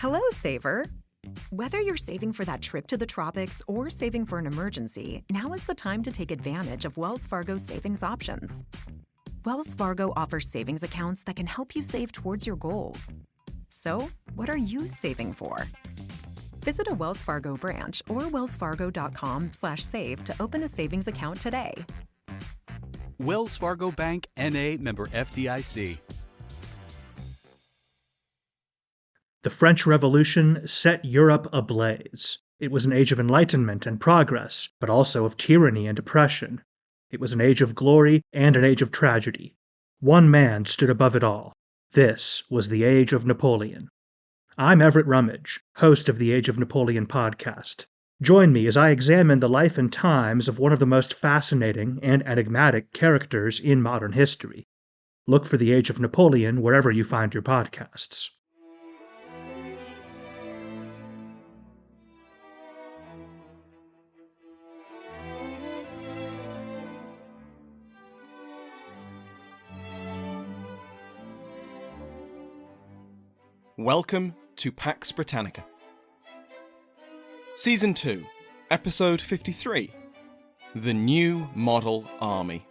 Hello, saver. Whether you're saving for that trip to the tropics or saving for an emergency, now is the time to take advantage of Wells Fargo's savings options. Wells Fargo offers savings accounts that can help you save towards your goals. So, what are you saving for? Visit a Wells Fargo branch or wellsfargo.com/save to open a savings account today. Wells Fargo Bank, N.A., member FDIC. The French Revolution set Europe ablaze. It was an age of enlightenment and progress, but also of tyranny and oppression. It was an age of glory and an age of tragedy. One man stood above it all. This was the Age of Napoleon. I'm Everett Rummage, host of the Age of Napoleon podcast. Join me as I examine the life and times of one of the most fascinating and enigmatic characters in modern history. Look for the Age of Napoleon wherever you find your podcasts. Welcome to Pax Britannica. Season 2, Episode 53, The New Model Army.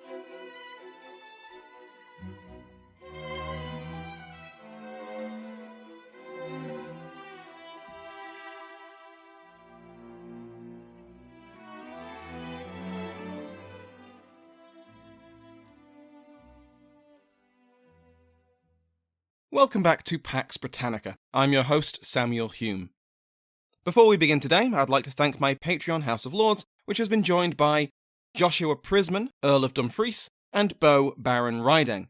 Welcome back to Pax Britannica. I'm your host, Samuel Hume. Before we begin today, I'd like to thank my Patreon House of Lords, which has been joined by Joshua Prisman, Earl of Dumfries, and Beau Baron Rydeng.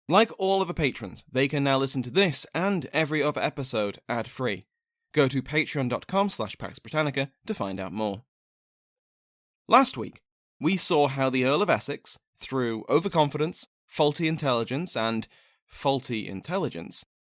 Like all of the patrons, they can now listen to this and every other episode ad-free. Go to patreon.com/PaxBritannica to find out more. Last week, we saw how the Earl of Essex, through overconfidence, faulty intelligence,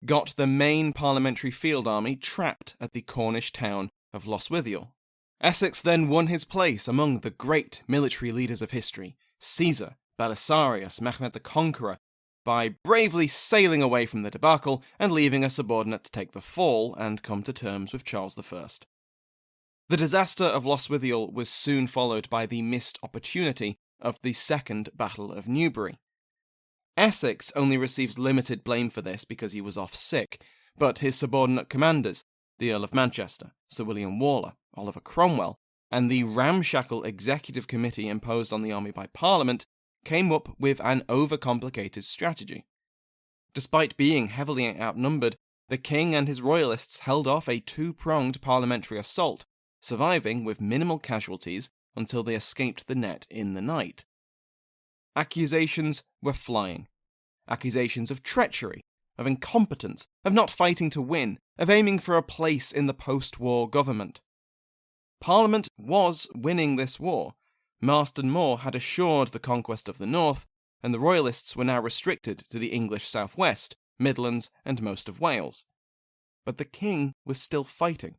got the main parliamentary field army trapped at the Cornish town of Loswithiel. Essex then won his place among the great military leaders of history, Caesar, Belisarius, Mehmed the Conqueror, by bravely sailing away from the debacle and leaving a subordinate to take the fall and come to terms with Charles I. The disaster of Loswithiel was soon followed by the missed opportunity of the Second Battle of Newbury. Essex only receives limited blame for this because he was off sick, but his subordinate commanders, the Earl of Manchester, Sir William Waller, Oliver Cromwell, and the ramshackle executive committee imposed on the army by Parliament, came up with an overcomplicated strategy. Despite being heavily outnumbered, the king and his royalists held off a two-pronged parliamentary assault, surviving with minimal casualties until they escaped the net in the night. Accusations were flying. Accusations of treachery, of incompetence, of not fighting to win, of aiming for a place in the post-war government. Parliament was winning this war. Marston Moor had assured the conquest of the north, and the royalists were now restricted to the English southwest, Midlands, and most of Wales. But the king was still fighting,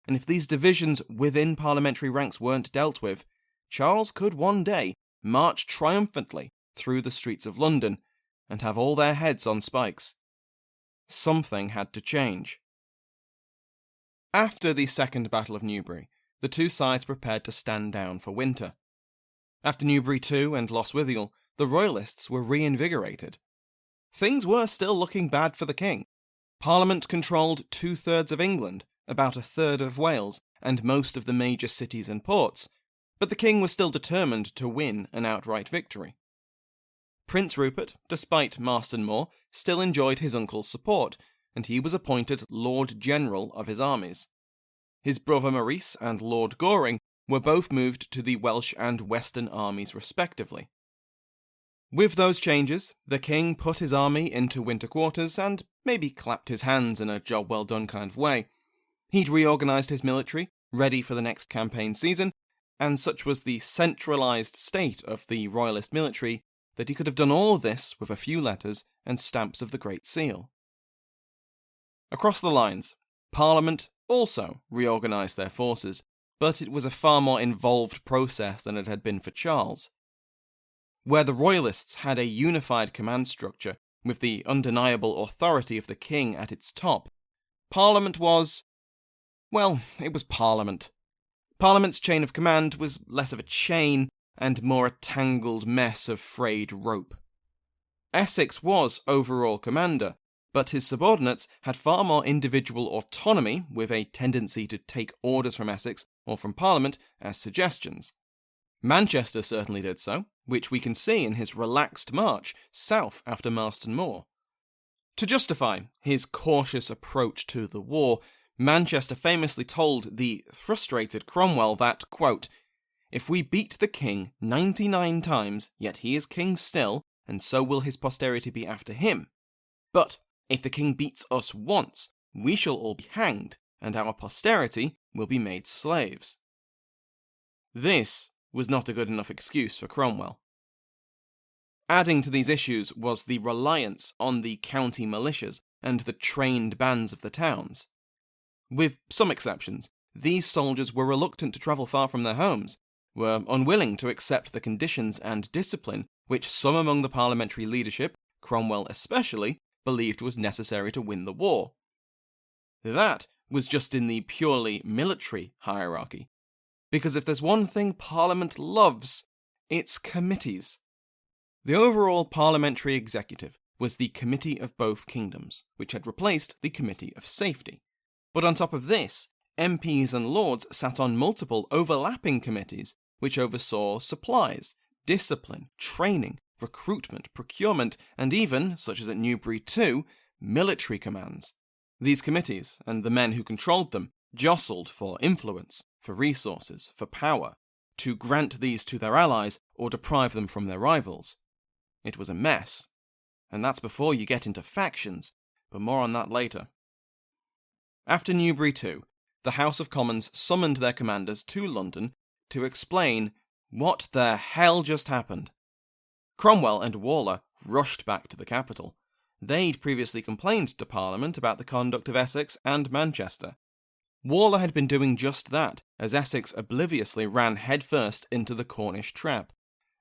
and if these divisions within parliamentary ranks weren't dealt with, Charles could one day march triumphantly through the streets of London and have all their heads on spikes. Something had to change. After the Second Battle of Newbury, the two sides prepared to stand down for winter. After Newbury too and Loswithiel, the royalists were reinvigorated. Things were still looking bad for the king. Parliament controlled 2/3 of England, about 1/3 of Wales, and most of the major cities and ports, but the king was still determined to win an outright victory. Prince Rupert, despite Marston Moor, still enjoyed his uncle's support, and he was appointed Lord General of his armies. His brother Maurice and Lord Goring were both moved to the Welsh and Western armies respectively. With those changes, the king put his army into winter quarters and maybe clapped his hands in a job well done kind of way. He'd reorganised his military, ready for the next campaign season, and such was the centralised state of the royalist military that he could have done all this with a few letters and stamps of the Great Seal. Across the lines, Parliament also reorganised their forces, but it was a far more involved process than it had been for Charles. Where the Royalists had a unified command structure with the undeniable authority of the king at its top, Parliament was, well, it was Parliament. Parliament's chain of command was less of a chain and more a tangled mess of frayed rope. Essex was overall commander, but his subordinates had far more individual autonomy, with a tendency to take orders from Essex or from Parliament as suggestions. Manchester certainly did so, which we can see in his relaxed march south after Marston Moor. To justify his cautious approach to the war, Manchester famously told the frustrated Cromwell that, quote, "If we beat the king 99 times, yet he is king still, and so will his posterity be after him. But if the king beats us once, we shall all be hanged, and our posterity will be made slaves." This was not a good enough excuse for Cromwell. Adding to these issues was the reliance on the county militias and the trained bands of the towns. With some exceptions, these soldiers were reluctant to travel far from their homes, were unwilling to accept the conditions and discipline which some among the parliamentary leadership, Cromwell especially, believed was necessary to win the war. That was just in the purely military hierarchy, because if there's one thing Parliament loves, it's committees. The overall parliamentary executive was the Committee of Both Kingdoms, which had replaced the Committee of Safety. But on top of this, MPs and Lords sat on multiple overlapping committees which oversaw supplies, discipline, training, recruitment, procurement, and even, such as at Newbury too, military commands. These committees, and the men who controlled them, jostled for influence, for resources, for power, to grant these to their allies or deprive them from their rivals. It was a mess. And that's before you get into factions, but more on that later. After Newbury too, the House of Commons summoned their commanders to London to explain what the hell just happened. Cromwell and Waller rushed back to the capital. They'd previously complained to Parliament about the conduct of Essex and Manchester. Waller had been doing just that, as Essex obliviously ran headfirst into the Cornish trap,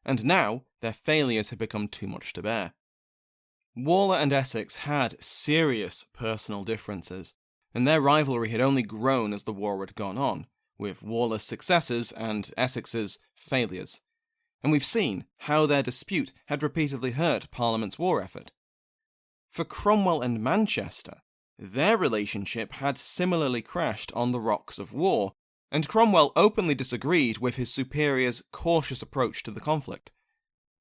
and now their failures had become too much to bear. Waller and Essex had serious personal differences, and their rivalry had only grown as the war had gone on, with Waller's successes and Essex's failures. And we've seen how their dispute had repeatedly hurt Parliament's war effort. For Cromwell and Manchester, their relationship had similarly crashed on the rocks of war, and Cromwell openly disagreed with his superior's cautious approach to the conflict.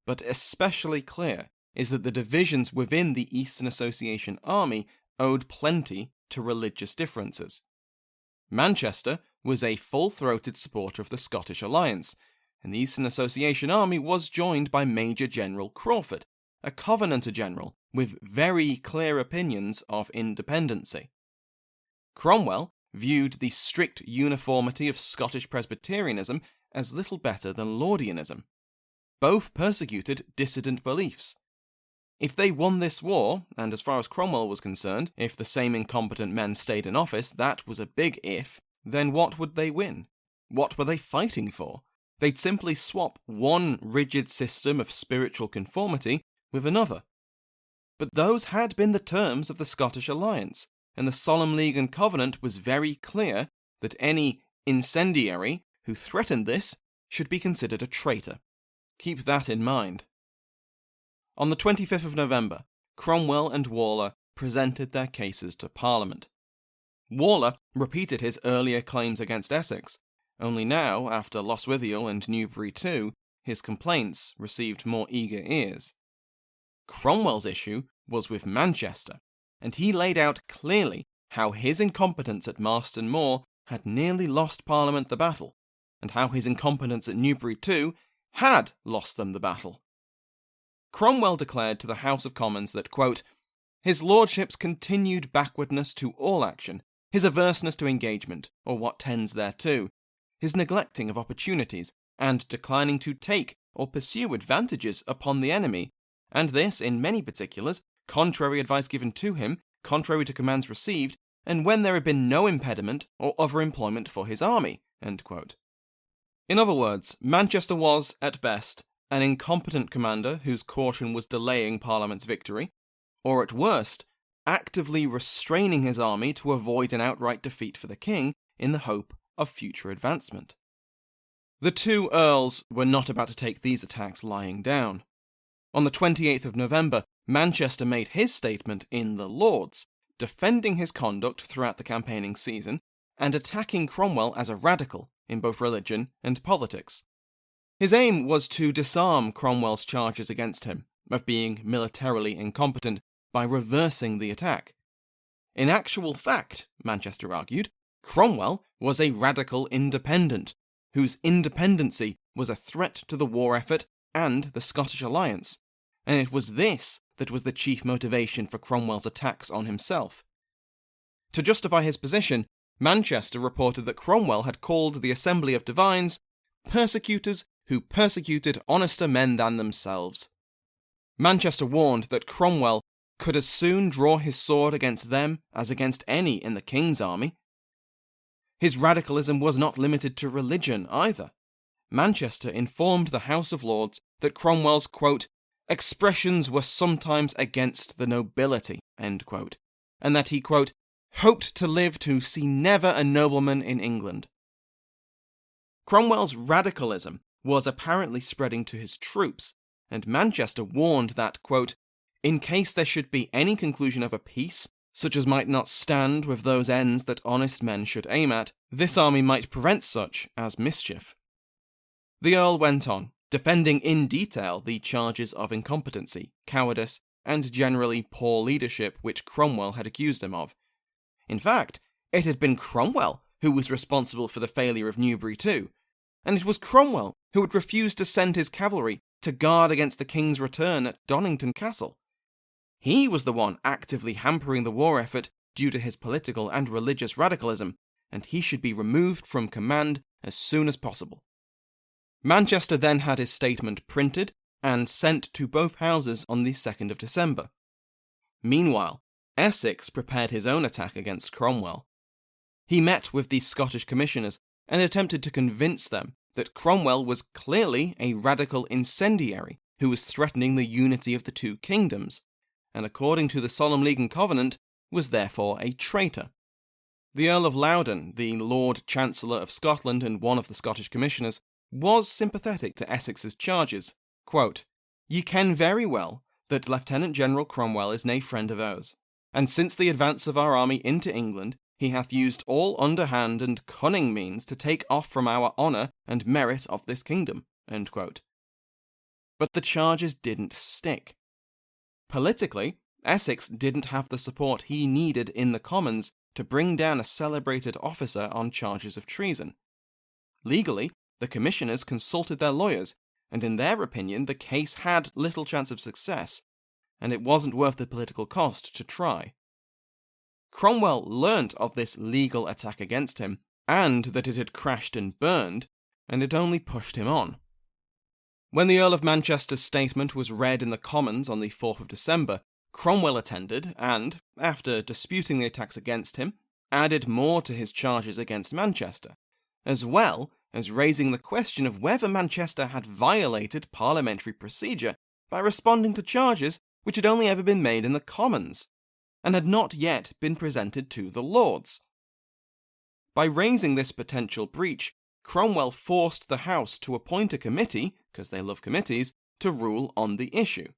But especially clear is that the divisions within the Eastern Association army owed plenty to religious differences. Manchester was a full-throated supporter of the Scottish alliance, and the Eastern Association army was joined by Major General Crawford, a Covenanter general with very clear opinions of independency. Cromwell viewed the strict uniformity of Scottish Presbyterianism as little better than Laudianism. Both persecuted dissident beliefs. If they won this war, and as far as Cromwell was concerned, if the same incompetent men stayed in office, that was a big if, then what would they win? What were they fighting for? They'd simply swap one rigid system of spiritual conformity with another. But those had been the terms of the Scottish alliance, and the Solemn League and Covenant was very clear that any incendiary who threatened this should be considered a traitor. Keep that in mind. On the 25th of November, Cromwell and Waller presented their cases to Parliament. Waller repeated his earlier claims against Essex, only now, after Lostwithiel and Newbury too, his complaints received more eager ears. Cromwell's issue was with Manchester, and he laid out clearly how his incompetence at Marston Moor had nearly lost Parliament the battle, and how his incompetence at Newbury too had lost them the battle. Cromwell declared to the House of Commons that, quote, "His lordship's continued backwardness to all action, his averseness to engagement, or what tends thereto, his neglecting of opportunities, and declining to take or pursue advantages upon the enemy, and this, in many particulars, contrary advice given to him, contrary to commands received, and when there had been no impediment or other employment for his army." End quote. In other words, Manchester was, at best, an incompetent commander whose caution was delaying Parliament's victory, or at worst, actively restraining his army to avoid an outright defeat for the king in the hope of future advancement. The two earls were not about to take these attacks lying down. On the 28th of November, Manchester made his statement in the Lords, defending his conduct throughout the campaigning season and attacking Cromwell as a radical in both religion and politics. His aim was to disarm Cromwell's charges against him of being militarily incompetent by reversing the attack. In actual fact, Manchester argued, Cromwell was a radical independent, whose independency was a threat to the war effort and the Scottish alliance, and it was this that was the chief motivation for Cromwell's attacks on himself. To justify his position, Manchester reported that Cromwell had called the Assembly of Divines persecutors who persecuted honester men than themselves. Manchester warned that Cromwell could as soon draw his sword against them as against any in the king's army. His radicalism was not limited to religion either. Manchester informed the House of Lords that Cromwell's, quote, expressions were sometimes against the nobility, end quote, and that he, quote, hoped to live to see never a nobleman in England. Cromwell's radicalism was apparently spreading to his troops, and Manchester warned that, quote, in case there should be any conclusion of a peace, such as might not stand with those ends that honest men should aim at, this army might prevent such as mischief. The Earl went on, defending in detail the charges of incompetency, cowardice, and generally poor leadership which Cromwell had accused him of. In fact, it had been Cromwell who was responsible for the failure of Newbury too, and it was Cromwell who had refused to send his cavalry to guard against the king's return at Donnington Castle. He was the one actively hampering the war effort due to his political and religious radicalism, and he should be removed from command as soon as possible. Manchester then had his statement printed and sent to both houses on the 2nd of December. Meanwhile, Essex prepared his own attack against Cromwell. He met with the Scottish commissioners and attempted to convince them that Cromwell was clearly a radical incendiary who was threatening the unity of the two kingdoms, and according to the Solemn League and Covenant, was therefore a traitor. The Earl of Loudon, the Lord Chancellor of Scotland and one of the Scottish commissioners, was sympathetic to Essex's charges. Quote, ye ken very well that Lieutenant General Cromwell is nae friend of ours, and since the advance of our army into England, he hath used all underhand and cunning means to take off from our honour and merit of this kingdom. End quote. But the charges didn't stick. Politically, Essex didn't have the support he needed in the Commons to bring down a celebrated officer on charges of treason. Legally, the commissioners consulted their lawyers, and in their opinion the case had little chance of success, and it wasn't worth the political cost to try. Cromwell learnt of this legal attack against him, and that it had crashed and burned, and it only pushed him on. When the Earl of Manchester's statement was read in the Commons on the 4th of December, Cromwell attended and, after disputing the attacks against him, added more to his charges against Manchester, as well as raising the question of whether Manchester had violated parliamentary procedure by responding to charges which had only ever been made in the Commons, and had not yet been presented to the Lords. By raising this potential breach, Cromwell forced the House to appoint a committee, because they love committees, to rule on the issue.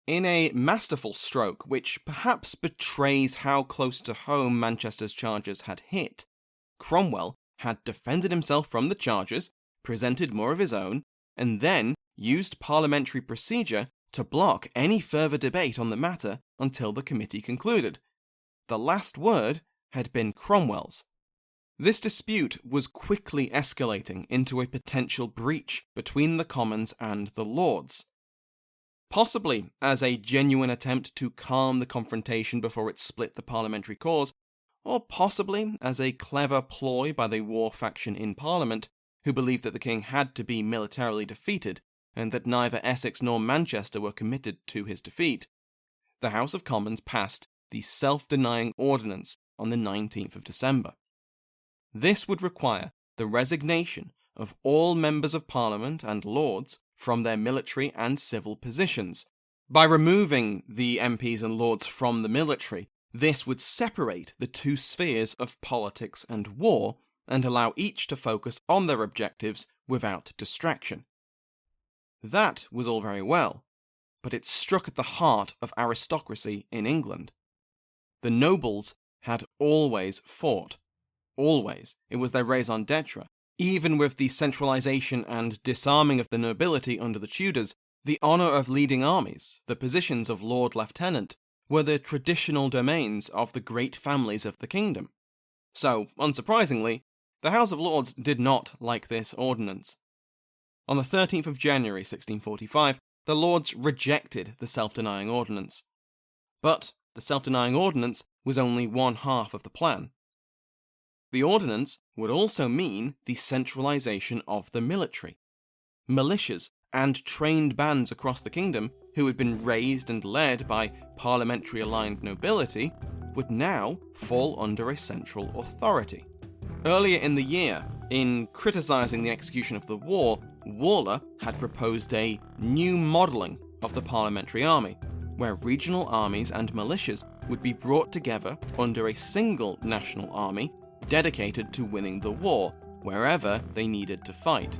In a masterful stroke which perhaps betrays how close to home Manchester's charges had hit, Cromwell had defended himself from the charges, presented more of his own, and then used parliamentary procedure to block any further debate on the matter until the committee concluded. The last word had been Cromwell's. This dispute was quickly escalating into a potential breach between the Commons and the Lords. Possibly as a genuine attempt to calm the confrontation before it split the parliamentary cause, or possibly as a clever ploy by the war faction in Parliament, who believed that the king had to be militarily defeated, and that neither Essex nor Manchester were committed to his defeat, the House of Commons passed the Self-Denying Ordinance on the 19th of December. This would require the resignation of all members of Parliament and Lords from their military and civil positions, By removing the MPs and lords from the military, this would separate the two spheres of politics and war and allow each to focus on their objectives without distraction. That was all very well, but it struck at the heart of aristocracy in England. The nobles had always fought. Always. It was their raison d'etre. Even with the centralisation and disarming of the nobility under the Tudors, the honour of leading armies, the positions of Lord Lieutenant, were the traditional domains of the great families of the kingdom. So, unsurprisingly, the House of Lords did not like this ordinance. On the 13th of January 1645, the Lords rejected the Self-Denying Ordinance. But the Self-Denying Ordinance was only one half of the plan. The ordinance would also mean the centralisation of the military. Militias and trained bands across the kingdom, who had been raised and led by parliamentary-aligned nobility, would now fall under a central authority. Earlier in the year, in criticising the execution of the war, Waller had proposed a new modelling of the parliamentary army, where regional armies and militias would be brought together under a single national army dedicated to winning the war wherever they needed to fight.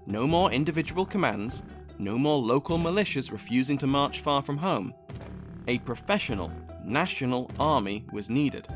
No more individual commands, no more local militias refusing to march far from home. A professional national army was needed.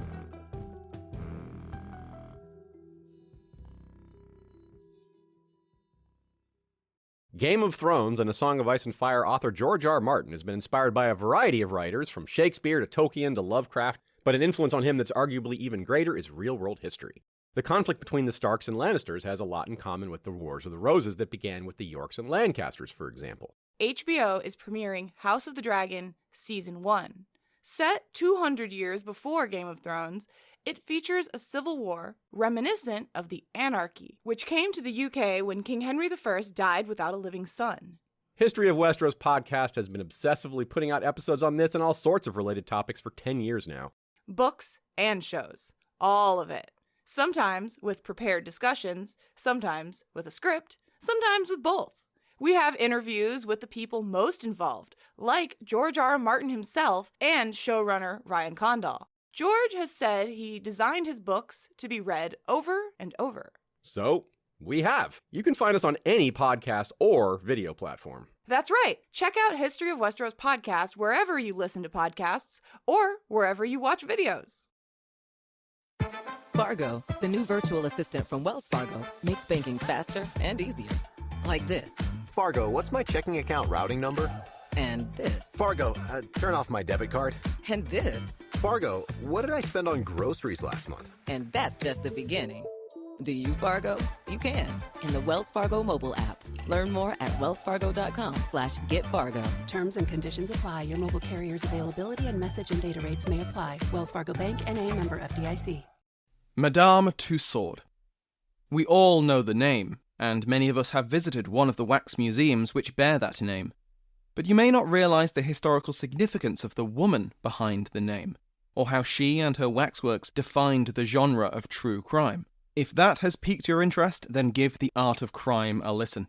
Game of Thrones and A Song of Ice and Fire author George R. Martin has been inspired by a variety of writers, from Shakespeare to Tolkien to Lovecraft, but an influence on him that's arguably even greater is real-world history. The conflict between the Starks and Lannisters has a lot in common with the Wars of the Roses that began with the Yorks and Lancasters, for example. HBO is premiering House of the Dragon Season 1. Set 200 years before Game of Thrones, it features a civil war reminiscent of the anarchy, which came to the UK when King Henry I died without a living son. History of Westeros podcast has been obsessively putting out episodes on this and all sorts of related topics for 10 years now. Books and shows. All of it. Sometimes with prepared discussions, sometimes with a script, sometimes with both. We have interviews with the people most involved, like George R. Martin himself and showrunner Ryan Condal. George has said he designed his books to be read over and over. So, we have. You can find us on any podcast or video platform. That's right. Check out History of Westeros podcast wherever you listen to podcasts or wherever you watch videos. Fargo, the new virtual assistant from Wells Fargo, makes banking faster and easier. Like this. Fargo, what's my checking account routing number? And this. Fargo, turn off my debit card. And this. Fargo, what did I spend on groceries last month? And that's just the beginning. Do you, Fargo? You can. In the Wells Fargo mobile app. Learn more at wellsfargo.com/getfargo. Terms and conditions apply. Your mobile carrier's availability and message and data rates may apply. Wells Fargo Bank, N.A., member FDIC. Madame Tussaud. We all know the name, and many of us have visited one of the wax museums which bear that name. But you may not realise the historical significance of the woman behind the name, or how she and her waxworks defined the genre of true crime. If that has piqued your interest, then give The Art of Crime a listen.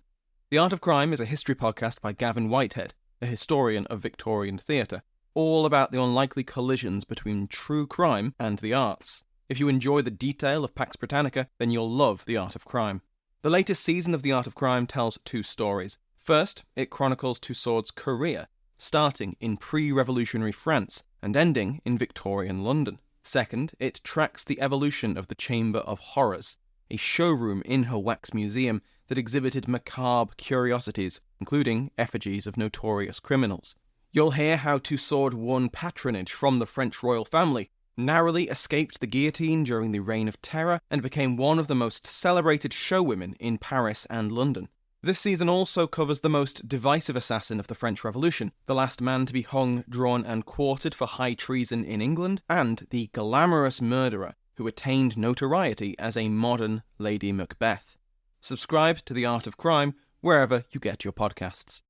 The Art of Crime is a history podcast by Gavin Whitehead, a historian of Victorian theatre, all about the unlikely collisions between true crime and the arts. If you enjoy the detail of Pax Britannica, then you'll love The Art of Crime. The latest season of The Art of Crime tells two stories. First, it chronicles Tussaud's career, starting in pre-revolutionary France and ending in Victorian London. Second, it tracks the evolution of the Chamber of Horrors, a showroom in her wax museum that exhibited macabre curiosities, including effigies of notorious criminals. You'll hear how Tussaud won patronage from the French royal family, narrowly escaped the guillotine during the Reign of Terror, and became one of the most celebrated showwomen in Paris and London. This season also covers the most divisive assassin of the French Revolution, the last man to be hung, drawn and quartered for high treason in England, and the glamorous murderer who attained notoriety as a modern Lady Macbeth. Subscribe to The Art of Crime wherever you get your podcasts.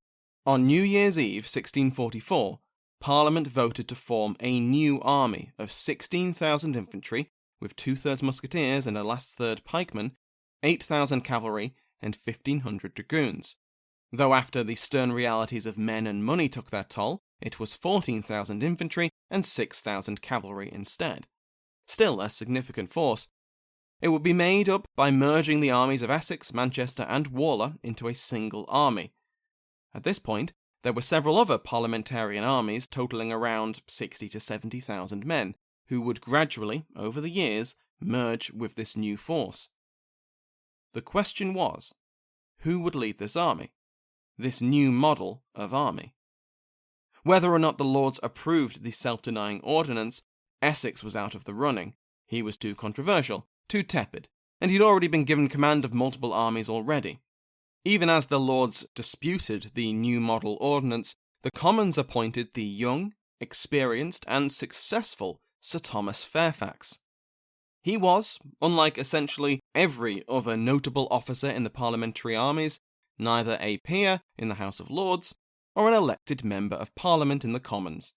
On New Year's Eve 1644, Parliament voted to form a new army of 16,000 infantry, with 2/3 musketeers and a last third pikemen, 8,000 cavalry, and 1,500 dragoons. Though after the stern realities of men and money took their toll, it was 14,000 infantry and 6,000 cavalry instead. Still a significant force. It would be made up by merging the armies of Essex, Manchester and Waller into a single army. At this point, there were several other parliamentarian armies totaling around 60 to 70,000 men, who would gradually, over the years, merge with this new force. The question was, who would lead this army? This new model of army? Whether or not the Lords approved the Self-Denying Ordinance, Essex was out of the running. He was too controversial, too tepid, and he'd already been given command of multiple armies already. Even as the Lords disputed the new Model Ordinance, the Commons appointed the young, experienced, and successful Sir Thomas Fairfax. He was, unlike essentially every other notable officer in the parliamentary armies, neither a peer in the House of Lords or an elected member of Parliament in the Commons.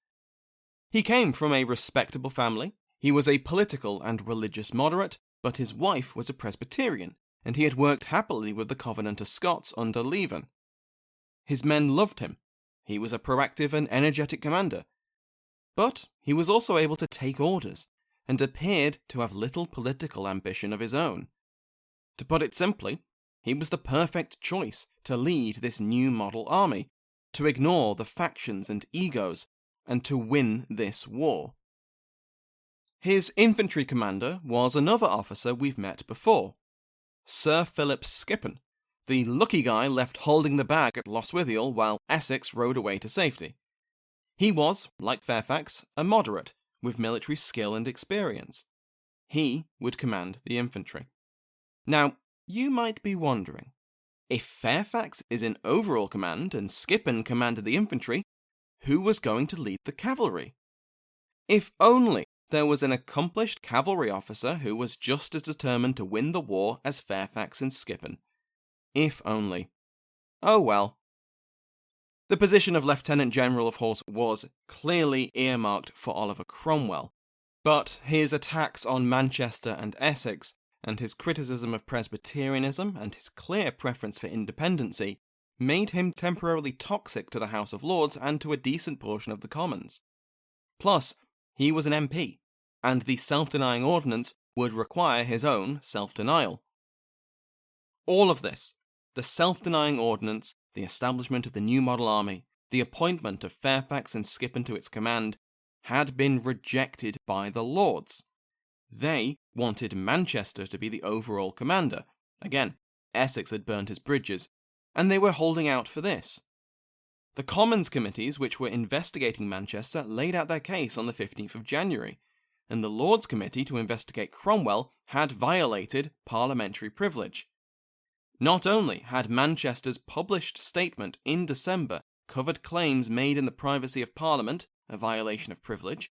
He came from a respectable family, he was a political and religious moderate, but his wife was a Presbyterian, and he had worked happily with the Covenanter Scots under Leven. His men loved him. He was a proactive and energetic commander. But he was also able to take orders, and appeared to have little political ambition of his own. To put it simply, he was the perfect choice to lead this new model army, to ignore the factions and egos, and to win this war. His infantry commander was another officer we've met before, Sir Philip Skippon, the lucky guy left holding the bag at Lostwithiel while Essex rode away to safety. He was, like Fairfax, a moderate, with military skill and experience. He would command the infantry. Now, you might be wondering, if Fairfax is in overall command and Skippon commanded the infantry, who was going to lead the cavalry? If only there was an accomplished cavalry officer who was just as determined to win the war as Fairfax and Skippon. If only. Oh well. The position of Lieutenant General of Horse was clearly earmarked for Oliver Cromwell, but his attacks on Manchester and Essex, and his criticism of Presbyterianism and his clear preference for independency, made him temporarily toxic to the House of Lords and to a decent portion of the Commons. Plus, he was an MP, and the Self-Denying Ordinance would require his own self-denial. All of this, the Self-Denying Ordinance, the establishment of the new model army, the appointment of Fairfax and Skippon to its command, had been rejected by the Lords. They wanted Manchester to be the overall commander. Again, Essex had burnt his bridges, and they were holding out for this. The Commons committees which were investigating Manchester laid out their case on the 15th of January, and the Lords Committee to investigate Cromwell had violated parliamentary privilege. Not only had Manchester's published statement in December covered claims made in the privacy of Parliament, a violation of privilege,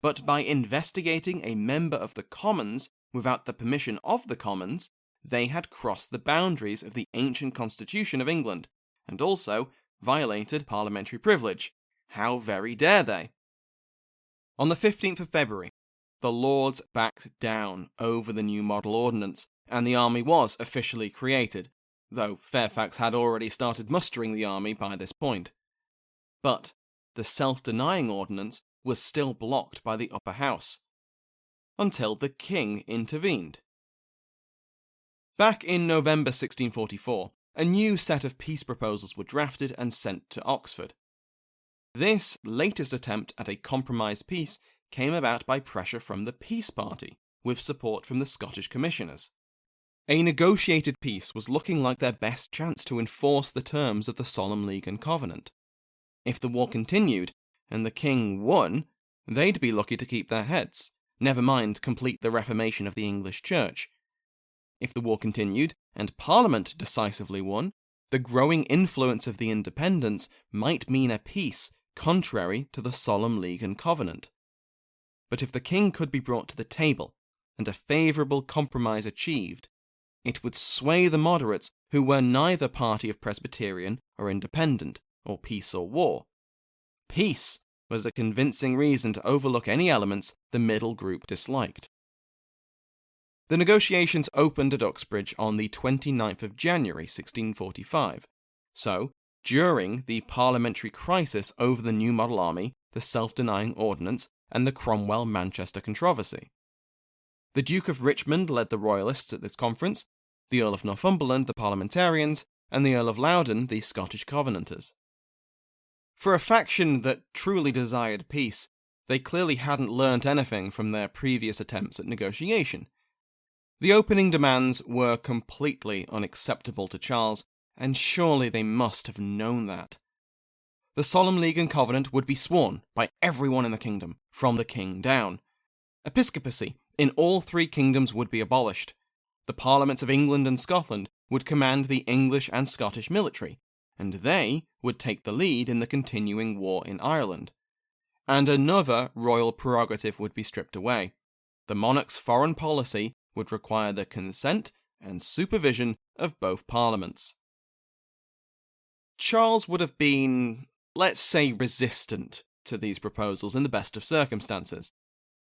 but by investigating a member of the Commons without the permission of the Commons, they had crossed the boundaries of the ancient constitution of England, and also violated parliamentary privilege. How very dare they? On the 15th of February, the Lords backed down over the new Model Ordinance, and the army was officially created, though Fairfax had already started mustering the army by this point. But the Self-Denying Ordinance was still blocked by the upper house, until the king intervened. Back in November 1644, a new set of peace proposals were drafted and sent to Oxford. This latest attempt at a compromise peace came about by pressure from the Peace Party, with support from the Scottish Commissioners. A negotiated peace was looking like their best chance to enforce the terms of the Solemn League and Covenant. If the war continued, and the king won, they'd be lucky to keep their heads, never mind complete the reformation of the English Church. If the war continued, and Parliament decisively won, the growing influence of the independents might mean a peace contrary to the Solemn League and Covenant. But if the king could be brought to the table, and a favourable compromise achieved, it would sway the moderates who were neither party of Presbyterian or independent, or peace or war. Peace was a convincing reason to overlook any elements the middle group disliked. The negotiations opened at Uxbridge on the 29th of January 1645, so during the parliamentary crisis over the new model army, the Self-Denying Ordinance, and the Cromwell Manchester controversy. The Duke of Richmond led the Royalists at this conference, the Earl of Northumberland the parliamentarians, and the Earl of Loudoun the Scottish Covenanters. For a faction that truly desired peace, they clearly hadn't learnt anything from their previous attempts at negotiation. The opening demands were completely unacceptable to Charles, and surely they must have known that. The Solemn League and Covenant would be sworn by everyone in the kingdom, from the king down. Episcopacy in all three kingdoms would be abolished. The parliaments of England and Scotland would command the English and Scottish military, and they would take the lead in the continuing war in Ireland. And another royal prerogative would be stripped away. The monarch's foreign policy would require the consent and supervision of both parliaments. Charles would have been, let's say, resistant to these proposals in the best of circumstances,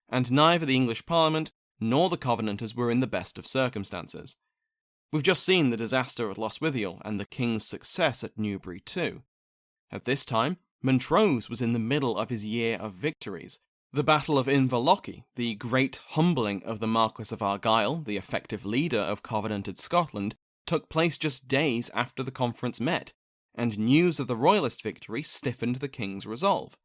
and neither the English Parliament nor the Covenanters were in the best of circumstances. We've just seen the disaster at Lostwithiel and the king's success at Newbury too. At this time, Montrose was in the middle of his year of victories. The Battle of Inverlochy, the great humbling of the Marquess of Argyll, the effective leader of Covenanted Scotland, took place just days after the conference met, and news of the Royalist victory stiffened the king's resolve.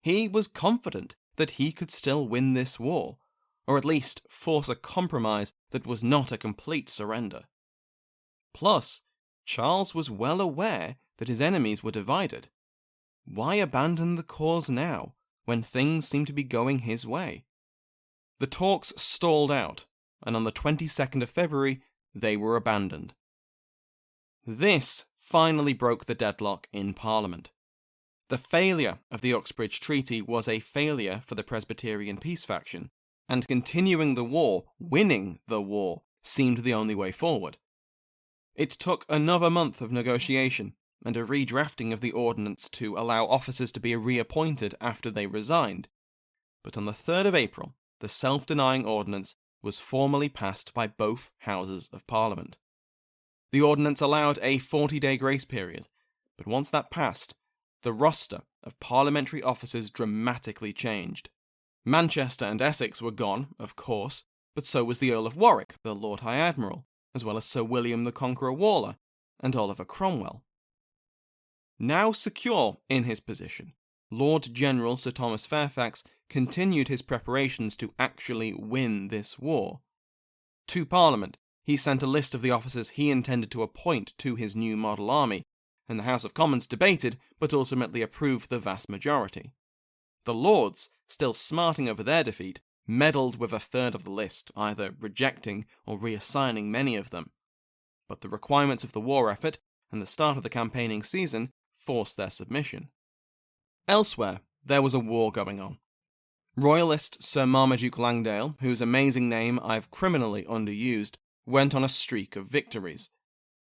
He was confident that he could still win this war, or at least force a compromise that was not a complete surrender. Plus, Charles was well aware that his enemies were divided. Why abandon the cause now, when things seemed to be going his way? The talks stalled out, and on the 22nd of February, they were abandoned. This finally broke the deadlock in Parliament. The failure of the Uxbridge Treaty was a failure for the Presbyterian peace faction, and continuing the war, winning the war, seemed the only way forward. It took another month of negotiation, and a redrafting of the ordinance to allow officers to be reappointed after they resigned. But on the 3rd of April, the Self-Denying Ordinance was formally passed by both Houses of Parliament. The ordinance allowed a 40-day grace period, but once that passed, the roster of parliamentary officers dramatically changed. Manchester and Essex were gone, of course, but so was the Earl of Warwick, the Lord High Admiral, as well as Sir William the Conqueror Waller, and Oliver Cromwell. Now secure in his position, Lord General Sir Thomas Fairfax continued his preparations to actually win this war. To Parliament, he sent a list of the officers he intended to appoint to his new model army, and the House of Commons debated but ultimately approved the vast majority. The Lords, still smarting over their defeat, meddled with a third of the list, either rejecting or reassigning many of them. But the requirements of the war effort and the start of the campaigning season forced their submission. Elsewhere, there was a war going on. Royalist Sir Marmaduke Langdale, whose amazing name I've criminally underused, went on a streak of victories.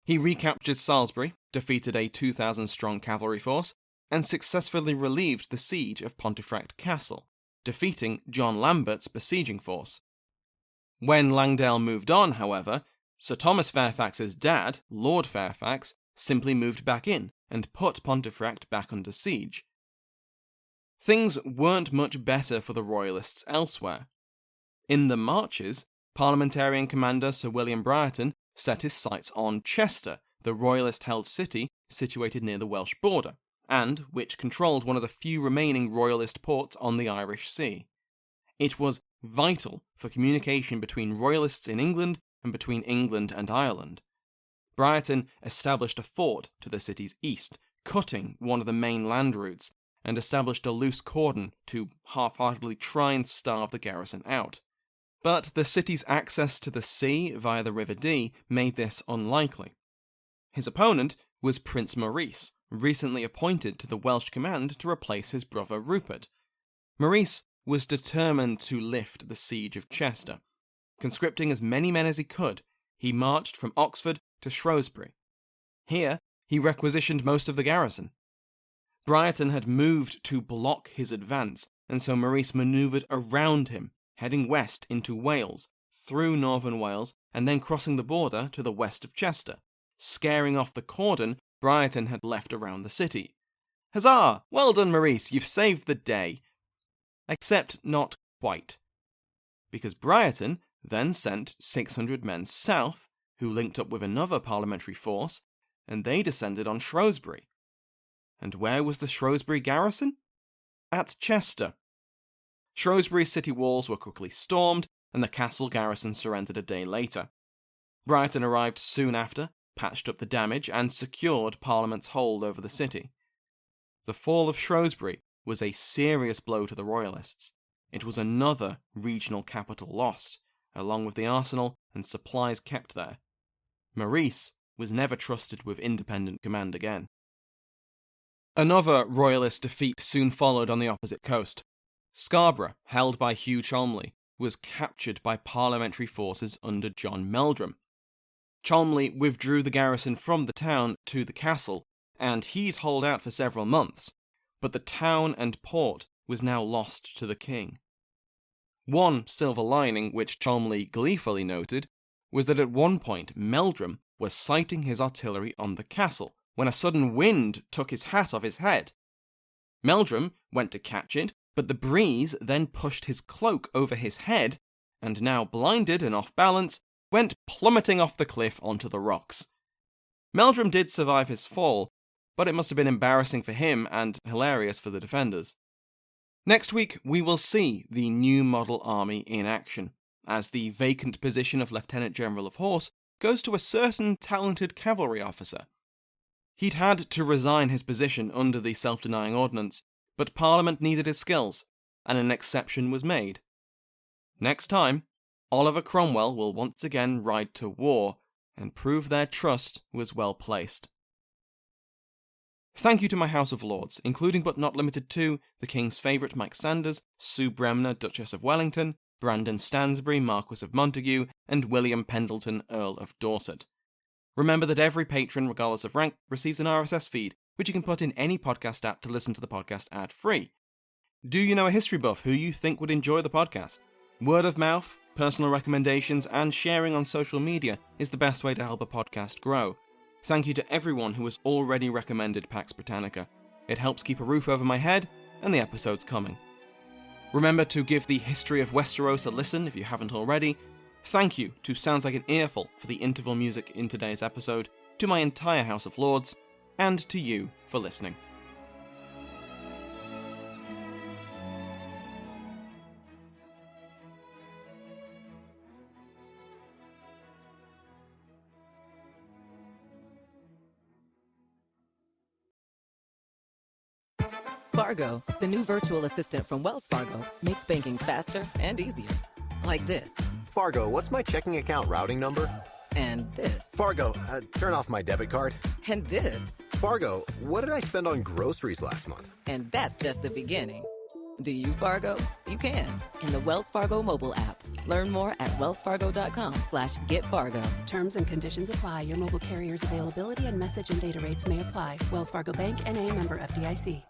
He recaptured Salisbury, defeated a 2,000-strong cavalry force, and successfully relieved the siege of Pontefract Castle, defeating John Lambert's besieging force. When Langdale moved on, however, Sir Thomas Fairfax's dad, Lord Fairfax, simply moved back in and put Pontefract back under siege. Things weren't much better for the Royalists elsewhere. In the marches, Parliamentarian commander Sir William Brereton set his sights on Chester, the Royalist-held city situated near the Welsh border, and which controlled one of the few remaining Royalist ports on the Irish Sea. It was vital for communication between Royalists in England and between England and Ireland. Brereton established a fort to the city's east, cutting one of the main land routes, and established a loose cordon to half-heartedly try and starve the garrison out. But the city's access to the sea via the River Dee made this unlikely. His opponent was Prince Maurice, recently appointed to the Welsh command to replace his brother Rupert. Maurice was determined to lift the siege of Chester. Conscripting as many men as he could, he marched from Oxford to Shrewsbury. Here, he requisitioned most of the garrison. Brereton had moved to block his advance, and so Maurice manoeuvred around him, heading west into Wales, through northern Wales, and then crossing the border to the west of Chester, scaring off the cordon Briarton had left around the city. Huzzah! Well done, Maurice, you've saved the day. Except not quite. Because Briarton then sent 600 men south, who linked up with another parliamentary force, and they descended on Shrewsbury. And where was the Shrewsbury garrison? At Chester. Shrewsbury's city walls were quickly stormed, and the castle garrison surrendered a day later. Briarton arrived soon after, patched up the damage, and secured Parliament's hold over the city. The fall of Shrewsbury was a serious blow to the Royalists. It was another regional capital lost, along with the arsenal and supplies kept there. Maurice was never trusted with independent command again. Another Royalist defeat soon followed on the opposite coast. Scarborough, held by Hugh Cholmondeley, was captured by parliamentary forces under John Meldrum. Cholmondeley withdrew the garrison from the town to the castle, and he'd hold out for several months, but the town and port was now lost to the king. One silver lining, which Cholmondeley gleefully noted, was that at one point Meldrum was sighting his artillery on the castle, when a sudden wind took his hat off his head. Meldrum went to catch it, but the breeze then pushed his cloak over his head, and now blinded and off balance, went plummeting off the cliff onto the rocks. Meldrum did survive his fall, but it must have been embarrassing for him and hilarious for the defenders. Next week, we will see the new model army in action, as the vacant position of Lieutenant General of Horse goes to a certain talented cavalry officer. He'd had to resign his position under the Self-Denying Ordinance, but Parliament needed his skills, and an exception was made. Next time, Oliver Cromwell will once again ride to war, and prove their trust was well placed. Thank you to my House of Lords, including but not limited to the King's favourite Mike Sanders, Sue Bremner, Duchess of Wellington, Brandon Stansbury, Marquis of Montague, and William Pendleton, Earl of Dorset. Remember that every patron, regardless of rank, receives an RSS feed, which you can put in any podcast app to listen to the podcast ad-free. Do you know a history buff who you think would enjoy the podcast? Word of mouth, personal recommendations, and sharing on social media is the best way to help a podcast grow. Thank you to everyone who has already recommended Pax Britannica. It helps keep a roof over my head, and the episodes coming. Remember to give the History of Westeros a listen if you haven't already. Thank you to Sounds Like an Earful for the interval music in today's episode, to my entire House of Lords, and to you for listening. Fargo, the new virtual assistant from Wells Fargo, makes banking faster and easier. Like this. Fargo, what's my checking account routing number? And this. Fargo, turn off my debit card. And this. Fargo, what did I spend on groceries last month? And that's just the beginning. Do you, Fargo? You can in the Wells Fargo mobile app. Learn more at wellsfargo.com/getfargo. Terms and conditions apply. Your mobile carrier's availability and message and data rates may apply. Wells Fargo Bank, N.A., member FDIC.